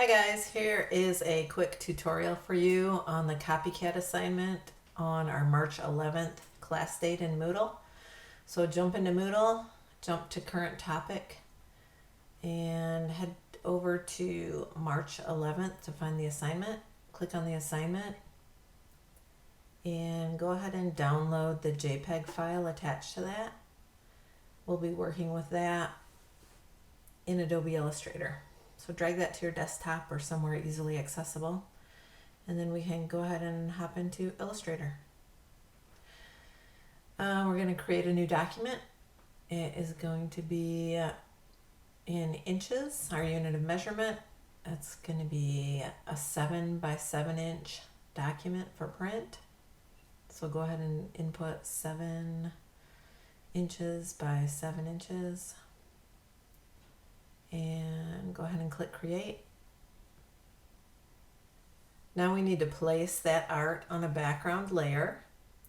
Hi guys, here is a quick tutorial for you on the CopyCat assignment on our March 11th class date in Moodle. So jump into Moodle, jump to current topic, and head over to March 11th to find the assignment. Click on the assignment and go ahead and download the JPEG file attached to that. We'll be working with that in Adobe Illustrator. So drag that to your desktop or somewhere easily accessible, and then we can go ahead and hop into Illustrator. We're going to create a new document. It is going to be in inches, our unit of measurement. It's going to be a 7 by 7 inch document for print. So go ahead and input 7 inches by 7 inches. And go ahead and click create. Now we need to place that art on a background layer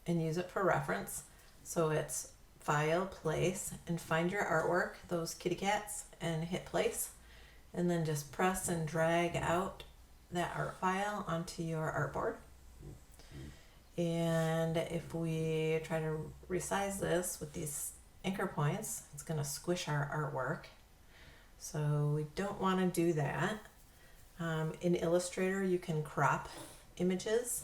and use it for reference. So it's file, place, and find your artwork, those kitty cats, and hit place. And then just press and drag out that art file onto your artboard. And if we try to resize this with these anchor points, it's going to squish our artwork. So we don't want to do that. In Illustrator, you can crop images,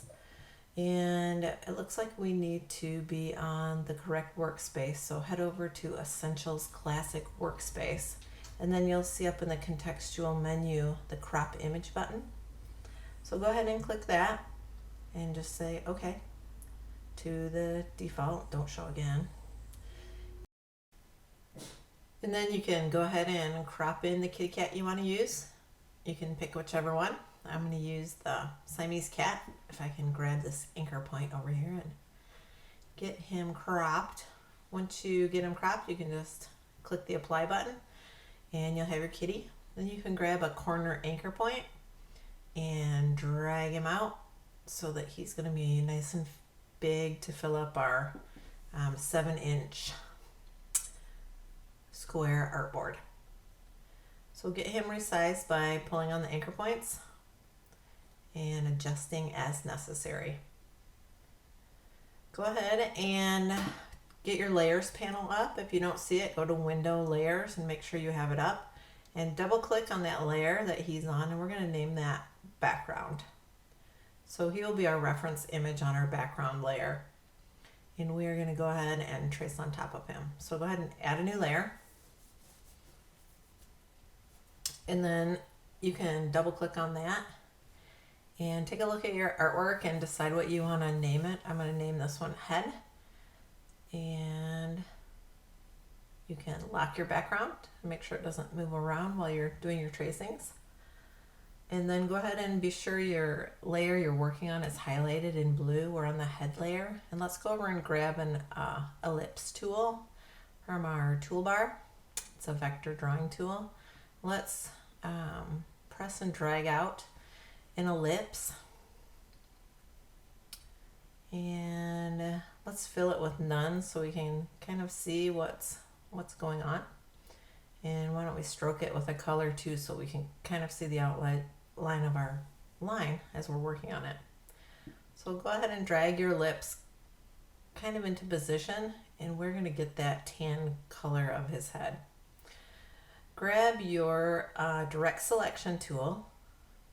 and it looks like we need to be on the correct workspace. So head over to Essentials Classic Workspace, and then you'll see up in the contextual menu the crop image button. So go ahead and click that and just say OK to the default, don't show again. And then you can go ahead and crop in the kitty cat you want to use. You can pick whichever one. I'm going to use the Siamese cat. If I can grab this anchor point over here and get him cropped. Once you get him cropped, you can just click the apply button and you'll have your kitty. Then you can grab a corner anchor point and drag him out so that he's going to be nice and big to fill up our 7 inch square artboard. So get him resized by pulling on the anchor points and adjusting as necessary. Go ahead and get your layers panel up. If you don't see it, go to Window, Layers, and make sure you have it up. And double click on that layer that he's on, and we're going to name that background. So he will be our reference image on our background layer. And we are going to go ahead and trace on top of him. So go ahead and add a new layer. And then you can double click on that and take a look at your artwork and decide what you want to name it. I'm going to name this one Head. And you can lock your background and make sure it doesn't move around while you're doing your tracings. And then go ahead and be sure your layer you're working on is highlighted in blue. We're on the head layer. And let's go over and grab an ellipse tool from our toolbar. It's a vector drawing tool. Let's press and drag out an ellipse, and let's fill it with none so we can kind of see what's going on. And why don't we stroke it with a color too so we can kind of see the outline of our line as we're working on it. So go ahead and drag your ellipse kind of into position, and we're going to get that tan color of his head. Grab your direct selection tool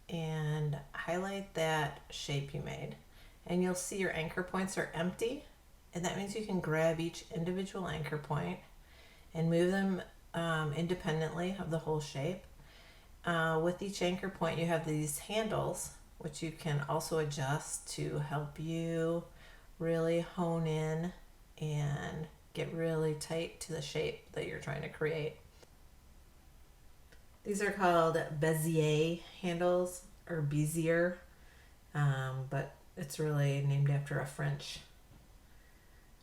and highlight that shape you made, and you'll see your anchor points are empty, and that means you can grab each individual anchor point and move them independently of the whole shape. With each anchor point you have these handles, which you can also adjust to help you really hone in and get really tight to the shape that you're trying to create. These are called Bezier handles, or Bezier, but it's really named after a French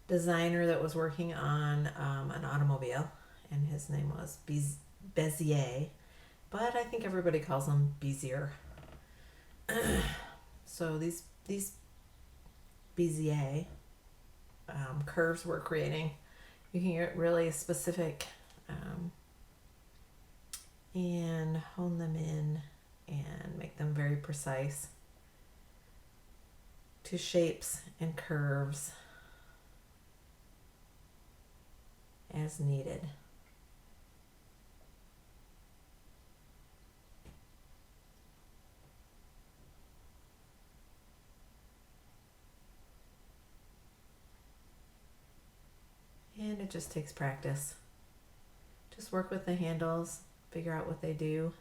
designer that was working on an automobile, and his name was Bezier, but I think everybody calls them Bezier. So these Bezier curves we're creating, you can get really specific and hone them in and precise to shapes and curves as needed. And it just takes practice. Just work with the handles, figure out what they do,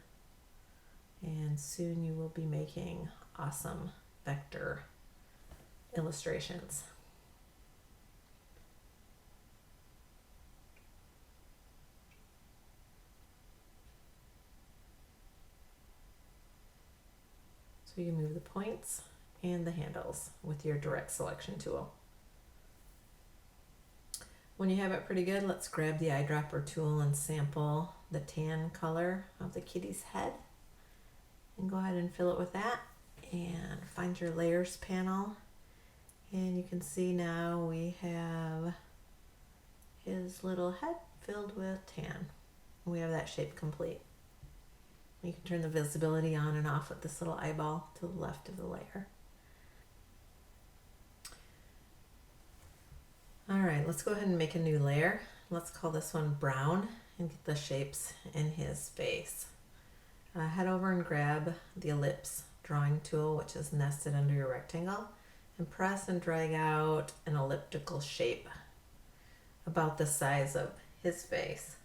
and soon you will be making awesome vector illustrations. So you move the points and the handles with your direct selection tool. When you have it pretty good, let's grab the eyedropper tool and sample the tan color of the kitty's head. And go ahead and fill it with that. And find your layers panel. And you can see now we have his little head filled with tan. We have that shape complete. You can turn the visibility on and off with this little eyeball to the left of the layer. All right, let's go ahead and make a new layer. Let's call this one brown and get the shapes in his face. Head over and grab the ellipse drawing tool, which is nested under your rectangle, and press and drag out an elliptical shape about the size of his face.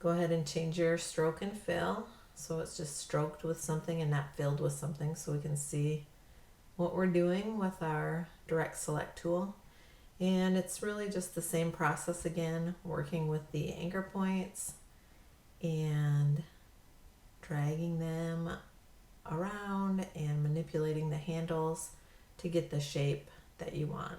Go ahead and change your stroke and fill so it's just stroked with something and not filled with something, so we can see what we're doing with our direct select tool. And it's really just the same process again, working with the anchor points and dragging them around and manipulating the handles to get the shape that you want.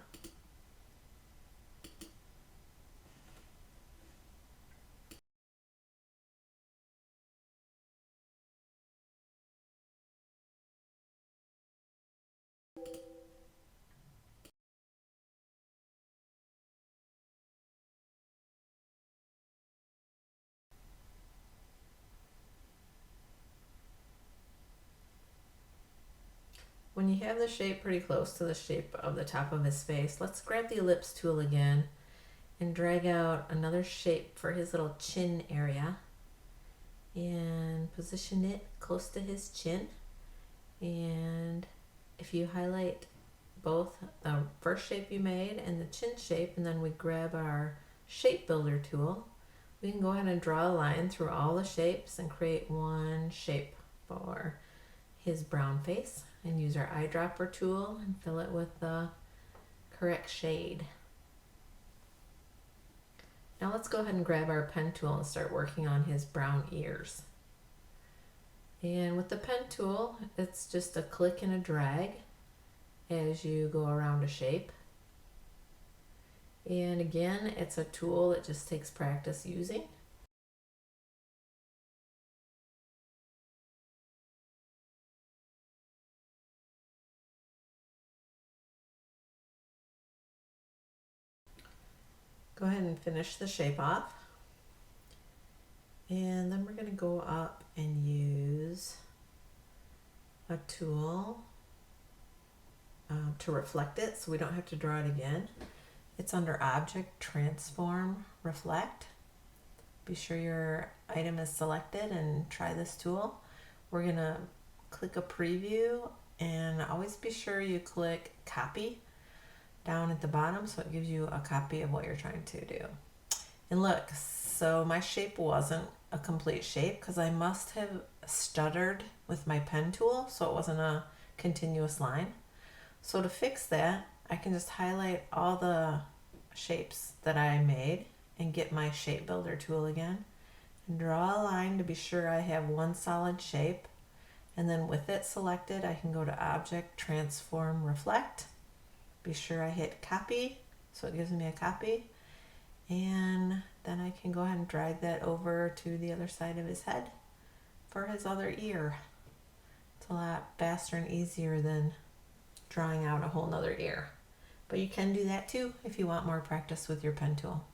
When you have the shape pretty close to the shape of the top of his face, let's grab the ellipse tool again and drag out another shape for his little chin area and position it close to his chin. And if you highlight both the first shape you made and the chin shape, and then we grab our shape builder tool, we can go ahead and draw a line through all the shapes and create one shape for his brown face, and use our eyedropper tool and fill it with the correct shade. Now let's go ahead and grab our pen tool and start working on his brown ears. And with the pen tool, it's just a click and a drag as you go around a shape. And again, it's a tool that just takes practice using. Go ahead and finish the shape off. And then we're going to go up and use a tool to reflect it so we don't have to draw it again. It's under Object, Transform, Reflect. Be sure your item is selected and try this tool. We're going to click a preview, and always be sure you click Copy down at the bottom so it gives you a copy of what you're trying to do. And look, so my shape wasn't a complete shape because I must have stuttered with my pen tool so it wasn't a continuous line. So to fix that, I can just highlight all the shapes that I made and get my shape builder tool again and draw a line to be sure I have one solid shape. And then with it selected, I can go to Object, Transform, Reflect. Be sure I hit Copy so it gives me a copy. And then I can go ahead and drag that over to the other side of his head for his other ear. It's a lot faster and easier than drawing out a whole nother ear. But you can do that too if you want more practice with your pen tool.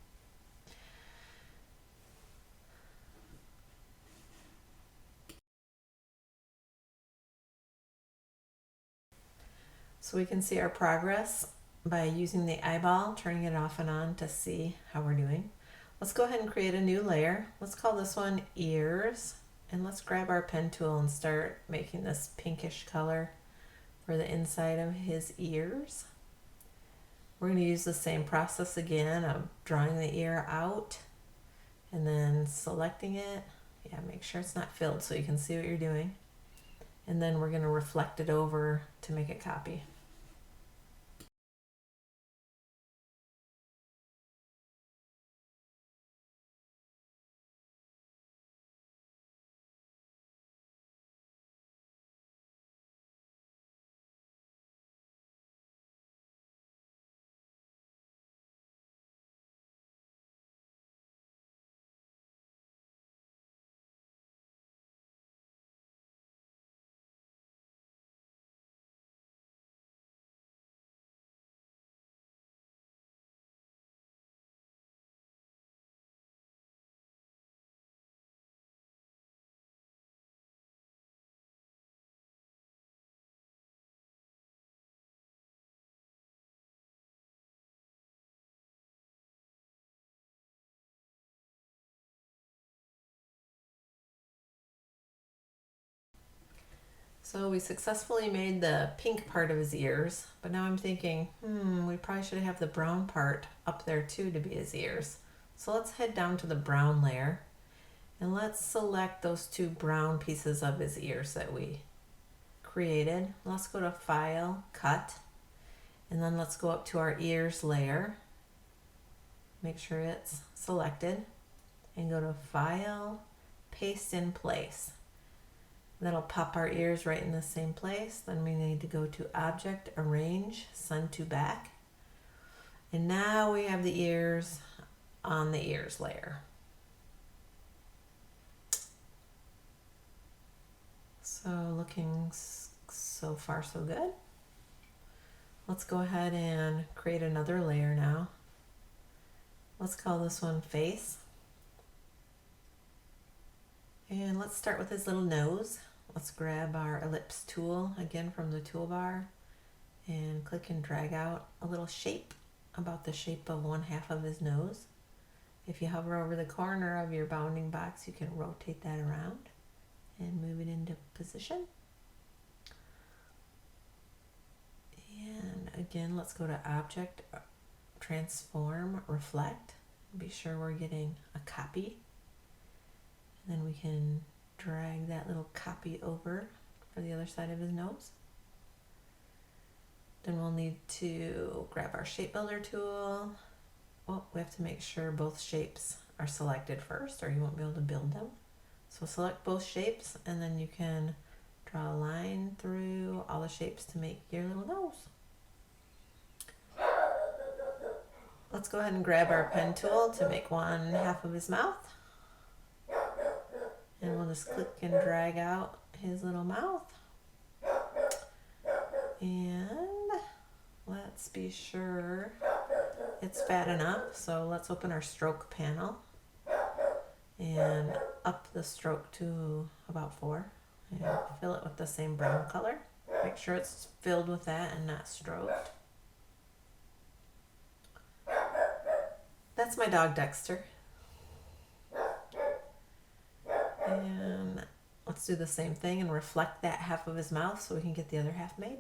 So we can see our progress by using the eyeball, turning it off and on to see how we're doing. Let's go ahead and create a new layer. Let's call this one ears. And let's grab our pen tool and start making this pinkish color for the inside of his ears. We're going to use the same process again of drawing the ear out and then selecting it. Yeah, make sure it's not filled so you can see what you're doing. And then we're going to reflect it over to make a copy. So we successfully made the pink part of his ears, but now I'm thinking, we probably should have the brown part up there too to be his ears. So let's head down to the brown layer and let's select those two brown pieces of his ears that we created. Let's go to File, Cut, and then let's go up to our ears layer. Make sure it's selected and go to File, Paste in Place. That'll pop our ears right in the same place. Then we need to go to Object, Arrange, Send to Back. And now we have the ears on the ears layer. So looking so far so good. Let's go ahead and create another layer now. Let's call this one Face. And let's start with his little nose. Let's grab our ellipse tool again from the toolbar and click and drag out a little shape about the shape of one half of his nose. If you hover over the corner of your bounding box, you can rotate that around and move it into position. And again, let's go to Object, Transform, Reflect. Be sure we're getting a copy. Then we can drag that little copy over for the other side of his nose. Then we'll need to grab our shape builder tool. Oh, we have to make sure both shapes are selected first or you won't be able to build them. So select both shapes and then you can draw a line through all the shapes to make your little nose. Let's go ahead and grab our pen tool to make one half of his mouth. And we'll just click and drag out his little mouth. And let's be sure it's fat enough. So let's open our stroke panel and up the stroke to about 4 and fill it with the same brown color. Make sure it's filled with that and not stroked. That's my dog Dexter. And let's do the same thing and reflect that half of his mouth so we can get the other half made.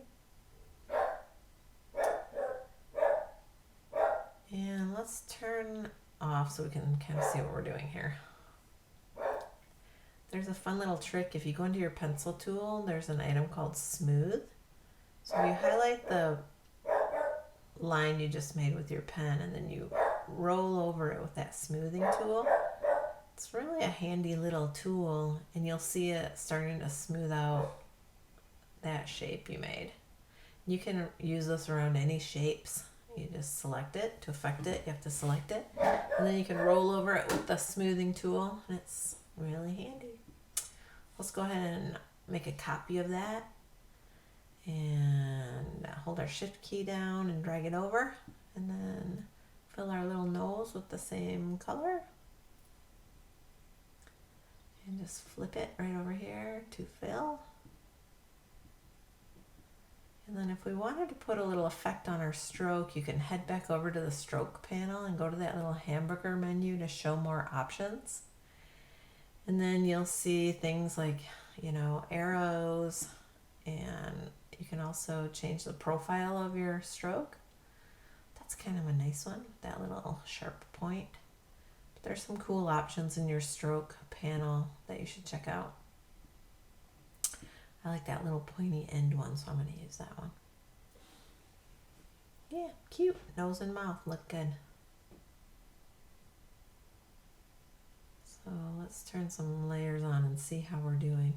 And let's turn off so we can kind of see what we're doing here. There's a fun little trick. If you go into your pencil tool, there's an item called Smooth. So you highlight the line you just made with your pen and then you roll over it with that smoothing tool. It's really a handy little tool and you'll see it starting to smooth out that shape you made. You can use this around any shapes. You just select it. To affect it, you have to select it. And then you can roll over it with the smoothing tool and it's really handy. Let's go ahead and make a copy of that and hold our shift key down and drag it over and then fill our little nose with the same color. And just flip it right over here to fill. And then if we wanted to put a little effect on our stroke, you can head back over to the stroke panel and go to that little hamburger menu to show more options. And then you'll see things like, you know, arrows, and you can also change the profile of your stroke. That's kind of a nice one, that little sharp point. But there's some cool options in your stroke panel that you should check out. I like that little pointy end one, so I'm going to use that one. Yeah, cute. Nose and mouth look good. So let's turn some layers on and see how we're doing.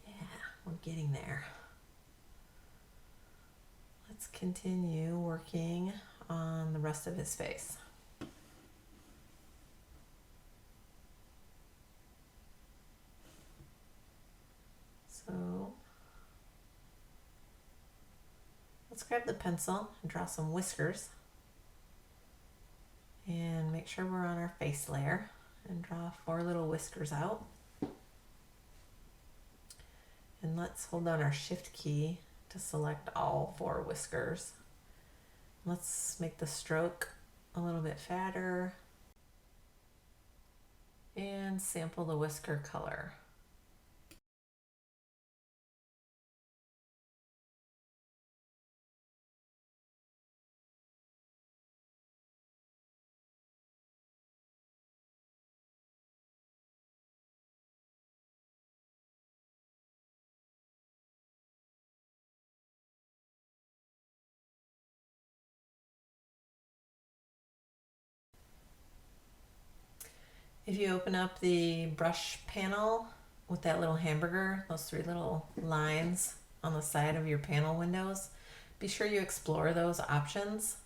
Yeah, we're getting there. Let's continue working on the rest of his face. So let's grab the pencil and draw some whiskers. And make sure we're on our face layer and draw 4 little whiskers out. And let's hold down our shift key to select all 4 whiskers. Let's make the stroke a little bit fatter and sample the whisker color. If you open up the brush panel with that little hamburger, those 3 little lines on the side of your panel windows, be sure you explore those options.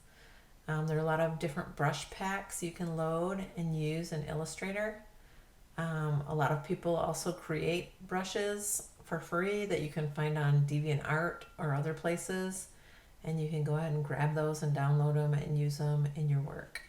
There are a lot of different brush packs you can load and use in Illustrator. A lot of people also create brushes for free that you can find on DeviantArt or other places, and you can go ahead and grab those and download them and use them in your work.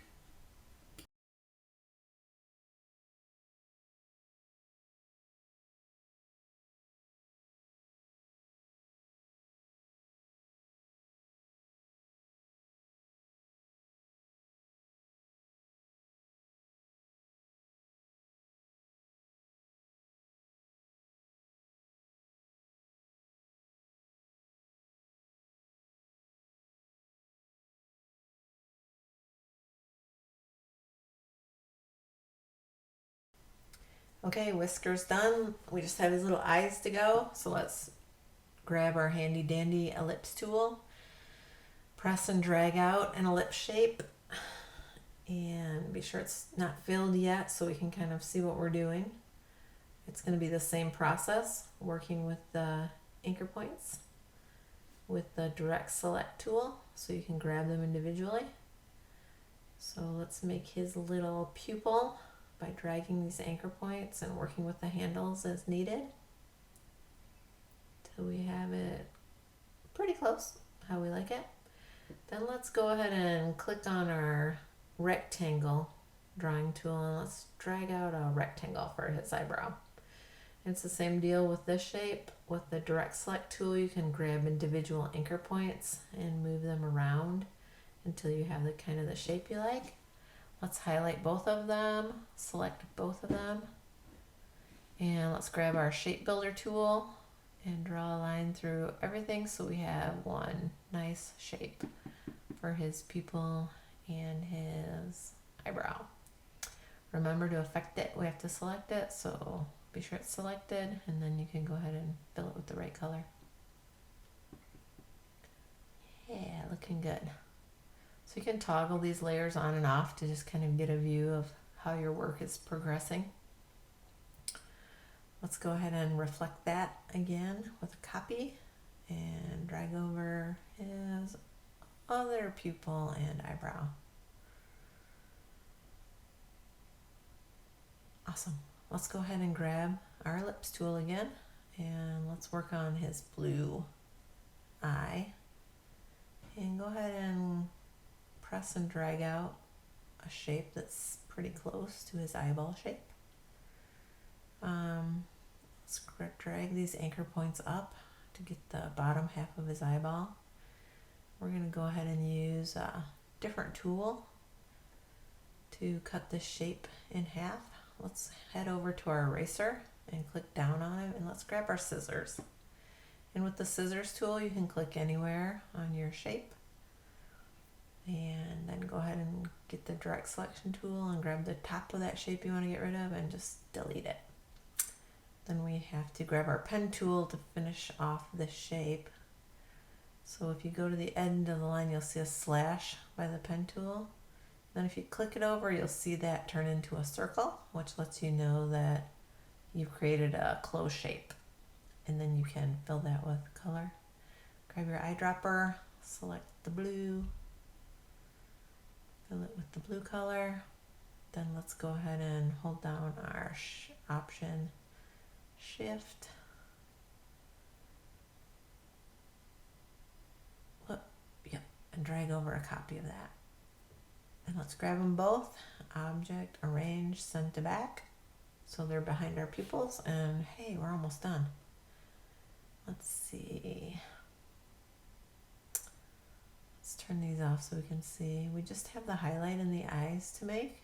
Okay, whiskers done. We just have his little eyes to go. So let's grab our handy dandy ellipse tool, press and drag out an ellipse shape, and be sure it's not filled yet so we can kind of see what we're doing. It's going to be the same process, working with the anchor points with the direct select tool, so you can grab them individually. So let's make his little pupil by dragging these anchor points and working with the handles as needed till we have it pretty close how we like it. Then let's go ahead and click on our rectangle drawing tool and let's drag out a rectangle for his eyebrow. And it's the same deal with this shape. With the direct select tool, you can grab individual anchor points and move them around until you have the kind of the shape you like. Let's highlight both of them, select both of them, and let's grab our shape builder tool and draw a line through everything so we have one nice shape for his pupil and his eyebrow. Remember to affect it, we have to select it, so be sure it's selected and then you can go ahead and fill it with the right color. Yeah, looking good. So you can toggle these layers on and off to just kind of get a view of how your work is progressing. Let's go ahead and reflect that again with a copy and drag over his other pupil and eyebrow. Awesome. Let's go ahead and grab our ellipse tool again and let's work on his blue eye. And go ahead and press and drag out a shape that's pretty close to his eyeball shape. Let's drag these anchor points up to get the bottom half of his eyeball. We're going to go ahead and use a different tool to cut this shape in half. Let's head over to our eraser and click down on it, and let's grab our scissors. And with the scissors tool, you can click anywhere on your shape. And then go ahead and get the direct selection tool and grab the top of that shape you want to get rid of and just delete it. Then we have to grab our pen tool to finish off this shape. So if you go to the end of the line, you'll see a slash by the pen tool. Then if you click it over, you'll see that turn into a circle, which lets you know that you've created a closed shape. And then you can fill that with color. Grab your eyedropper, select the blue, fill it with the blue color. Then let's go ahead and hold down our option shift. Yep, and drag over a copy of that. And let's grab them both. Object, arrange, send to back. So they're behind our pupils, and hey, we're almost done. Let's see. Let's turn these off so we can see. We just have the highlight in the eyes to make.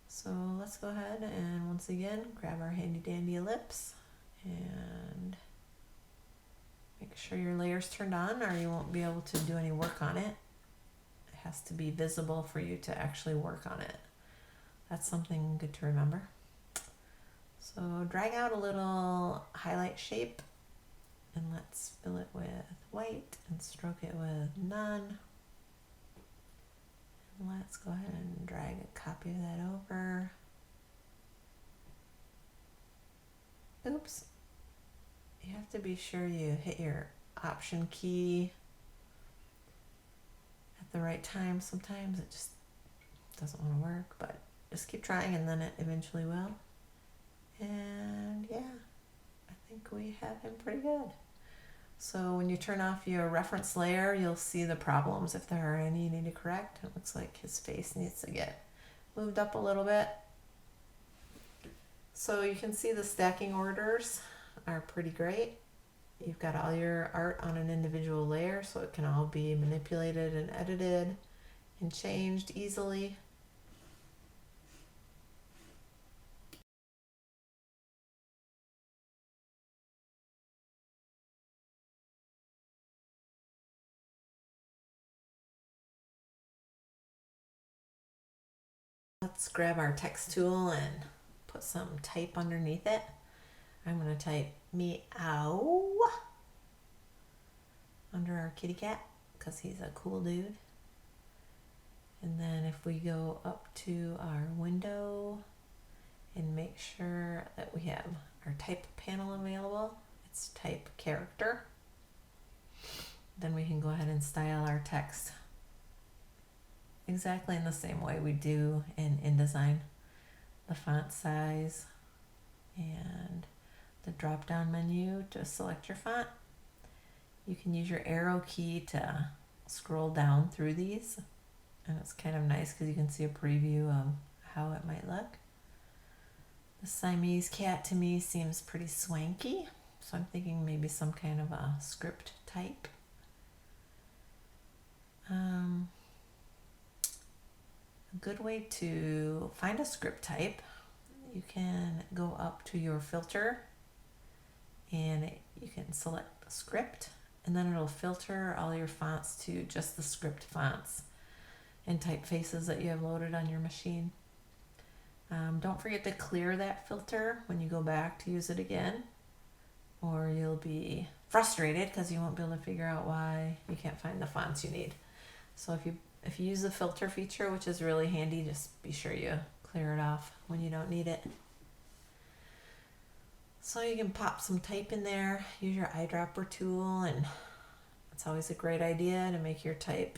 So let's go ahead and once again grab our handy dandy ellipse and make sure your layer's turned on or you won't be able to do any work on it. It has to be visible for you to actually work on it. That's something good to remember. So drag out a little highlight shape and let's fill it with white and stroke it with none. And let's go ahead and drag a copy of that over. Oops. You have to be sure you hit your option key at the right time. Sometimes it just doesn't want to work, but just keep trying and then it eventually will. And yeah, I think we have him pretty good. So when you turn off your reference layer, you'll see the problems if there are any you need to correct. It looks like his face needs to get moved up a little bit. So you can see the stacking orders are pretty great. You've got all your art on an individual layer, so it can all be manipulated and edited and changed easily. Let's grab our text tool and put some type underneath it. I'm going to type meow under our kitty cat because he's a cool dude. And then if we go up to our window and make sure that we have our type panel available, it's type character. Then we can go ahead and style our text exactly in the same way we do in InDesign. The font size and the drop down menu to select your font. You can use your arrow key to scroll down through these, and it's kind of nice because you can see a preview of how it might look. The Siamese cat to me seems pretty swanky, so I'm thinking maybe some kind of a script type. A good way to find a script type, you can go up to your filter and you can select the script, and then it'll filter all your fonts to just the script fonts and typefaces that you have loaded on your machine. Don't forget to clear that filter when you go back to use it again, or you'll be frustrated because you won't be able to figure out why you can't find the fonts you need. So if you use the filter feature, which is really handy, just be sure you clear it off when you don't need it. So you can pop some type in there, use your eyedropper tool, and it's always a great idea to make your type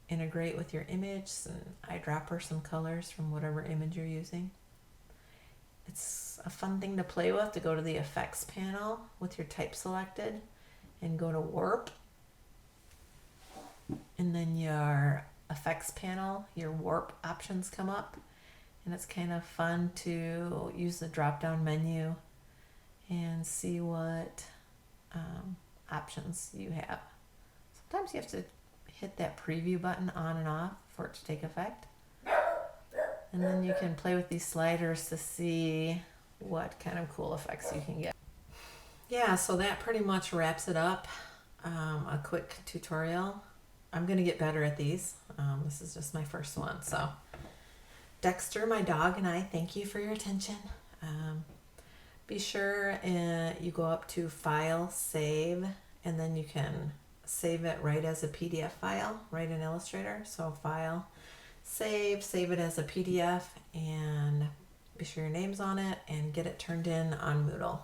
integrate with your image and eyedropper some colors from whatever image you're using. It's a fun thing to play with, to go to the effects panel with your type selected and go to warp. And then your effects panel, your warp options come up, and it's kind of fun to use the drop down menu and see what options you have. Sometimes you have to hit that preview button on and off for it to take effect. And then you can play with these sliders to see what kind of cool effects you can get. Yeah, so that pretty much wraps it up. A quick tutorial. I'm going to get better at these. This is just my first one. So Dexter, my dog, and I thank you for your attention. Be sure you go up to File, Save, and then you can save it right as a PDF file, right in Illustrator. So File, save it as a PDF, and be sure your name's on it and get it turned in on Moodle.